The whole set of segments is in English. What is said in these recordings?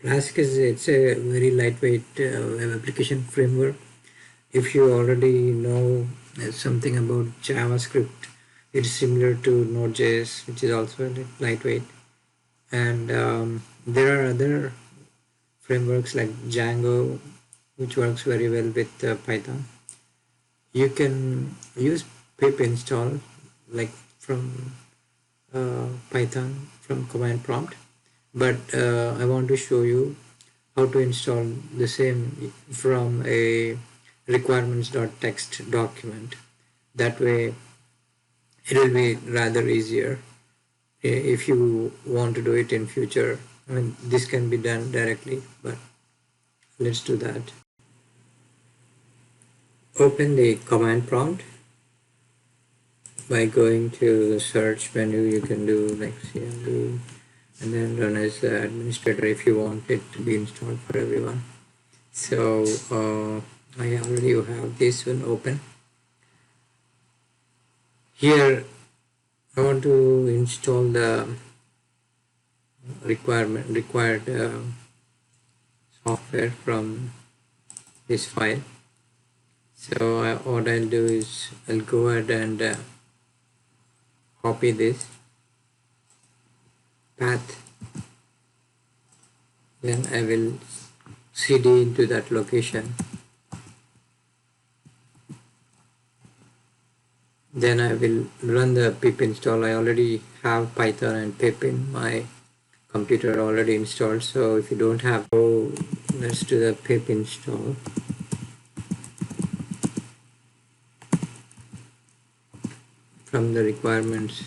It's a very lightweight web application framework. If you already know something about JavaScript, it's similar to Node.js, which is also a lightweight. And there are other frameworks like Django, which works very well with Python. You can use pip install like from Python from command prompt, but I want to show you how to install the same from a requirements.txt document. That way it will be rather easier if you want to do it in future. I mean, this can be done directly, but let's do that. Open the command prompt by going to the search menu. You can do like cmd and then run as the administrator if you want it to be installed for everyone. So I already have this one open. Here I want to install the required software from this file. So what I'll do is I'll go ahead and copy this path, then I will cd into that location, then I will run the pip install. I already have Python and pip in my computer already installed, so if you don't have, so let's do the pip install. From the requirements,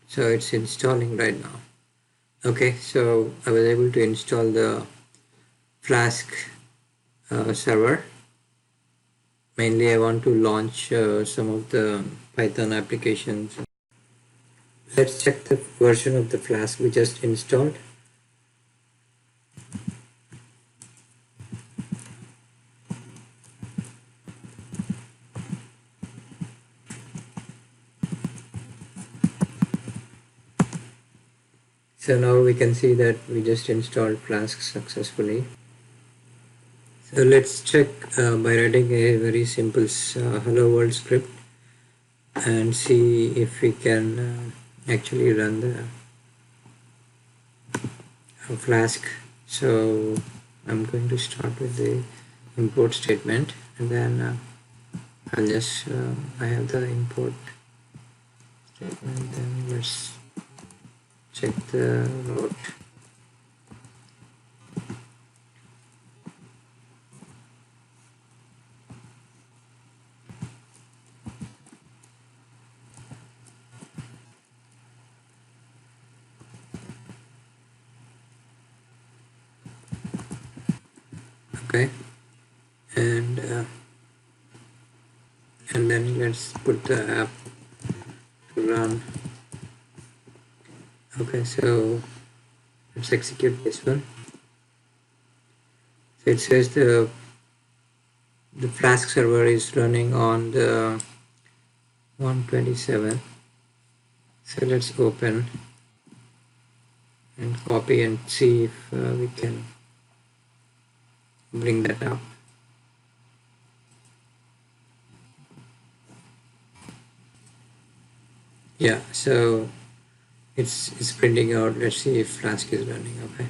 so it's installing right now. Okay, so I was able to install the Flask server. Mainly I want to launch some of the Python applications. Let's check the version of the Flask we just installed. So now we can see that we just installed Flask successfully. So let's check by writing a very simple hello world script and see if we can actually run the Flask. So I'm going to start with the import statement, and then I'll just I have the import statement. Then let's check the route. Okay, and then let's put the app to run. Okay, so let's execute this one. So it says the Flask server is running on the 127. So let's open and copy and see if we can bring that up. Yeah, so it's printing out. Let's see if Flask is running. Okay.